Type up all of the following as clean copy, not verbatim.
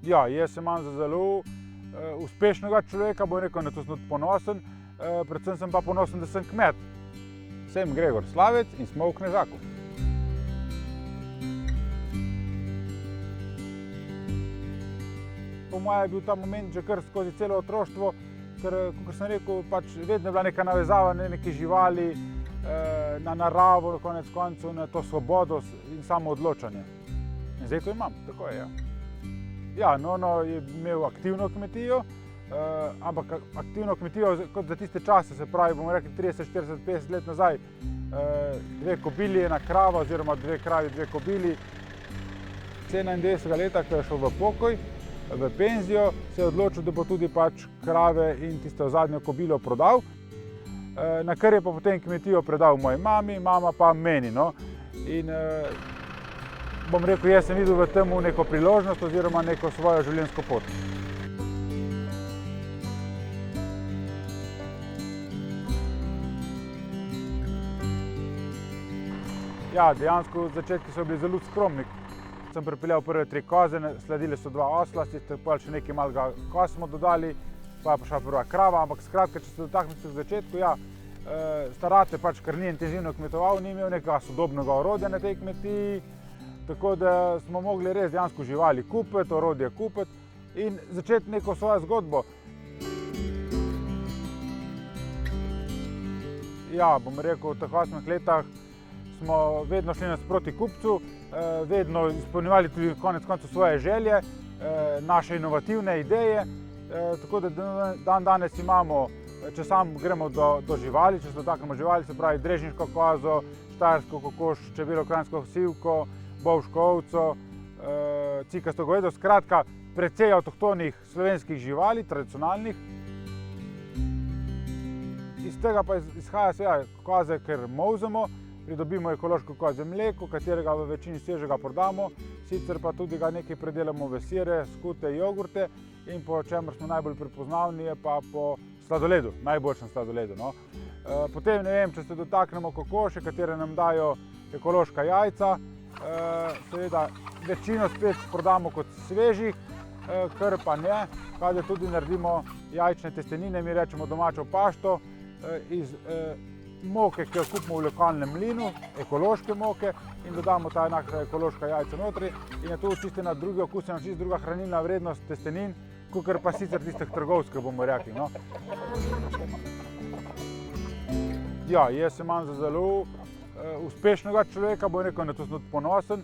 Ja, jaz se imam za zelo uspešnega človeka, bom rekel, na to sem tudi ponosen, predvsem sem pa ponosen, da sem kmet. Sem Gregor Slavec in smo v Knežaku. Po moje je bil ta moment že kar skozi celo otroštvo, ker, kot sem rekel, pač vedno je bila neka navezava na neke živali, na naravo, konec koncev, na to svobodo in samo odločanje. In zdaj to imam, tako je, ja. Ja, Nono je imel aktivno kmetijo, ampak aktivno kmetijo kot za tiste čase, se pravi, bomo rekli 30, 40, 50 let nazaj, 2 kobili, 1 krava oziroma 2 kravi, 2 kobili. 91 leta, ko je šel v pokoj, v penzijo, se je odločil, da bo tudi pač krave in tisto zadnjo kobilo prodal, na kar je pa potem kmetijo predal moji mami, mama pa meni, no. In bom rekel, jaz sem videl v tem neko priložnost oziroma neko svojo življenjsko pot. Ja, dejansko začetki so bili zelo skromni. Sem pripeljal prve 3 koze, sledili so 2 osla, pa še nekaj malega koz smo dodali, pa je prišla prva krava, ampak skratka, če se dotaknete v začetku, ja, starate pač, ker ni intenzivno kmetoval, ni imel nekega sodobnega orodja na tej kmetiji, tako da smo mogli res dejansko živali kupiti, orodje kupiti in začeti neko svojo zgodbo. Ja, bom rekel, v teh 8 letih smo vedno šli nasproti kupcu, vedno izpolnjevali tudi konec koncev svoje želje, naše inovativne ideje, tako da danes imamo, če samo gremo do živali, če se dotaknemo živali, se pravi drežniško kozo, štajersko kokoš, čebelokranjsko sivko, bovško ovco, cikasto govedo, skratka precej avtohtonih slovenskih živali, tradicionalnih. Iz tega pa izhaja seveda koze, ker molzemo, pridobimo ekološko kozje mleko, katerega v večini svežega prodamo, sicer pa tudi ga nekaj predelamo v sire, skute, jogurte in po čemer smo najbolj prepoznavni je pa po sladoledu, najboljšem sladoledu, no. Potem, ne vem, če se dotaknemo kokoše, katere nam dajo ekološka jajca, seveda večino spet prodamo kot svežih, kar pa ne, kadar tudi naredimo jajčne testenine, mi rečemo domačo pašto, iz moke, ki jo kupimo v lokalnem mlinu, ekološke moke in dodamo ta enaka ekološka jajca notri in je to čisto na drugi okus, čisto druga hranilna vrednost testenin, kakor pa sicer tistih trgovskih, bomo rekli, no. Ja, jaz se imam za zelo uspešnega človeka, bom rekel, na to sem tudi ponosen,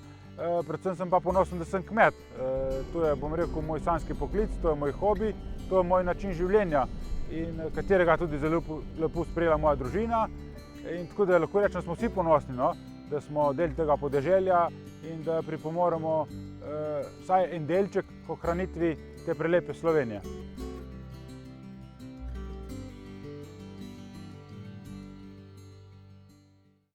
predvsem sem pa ponosen, da sem kmet. To je, bom rekel, moj sanjski poklic, to je moj hobi, to je moj način življenja in katerega tudi zelo lepo sprejela moja družina. In tako da lahko rečem, da smo vsi ponosni, no, da smo del tega podeželja in da pripomoremo vsaj en delček k ohranitvi te prelepe Slovenije.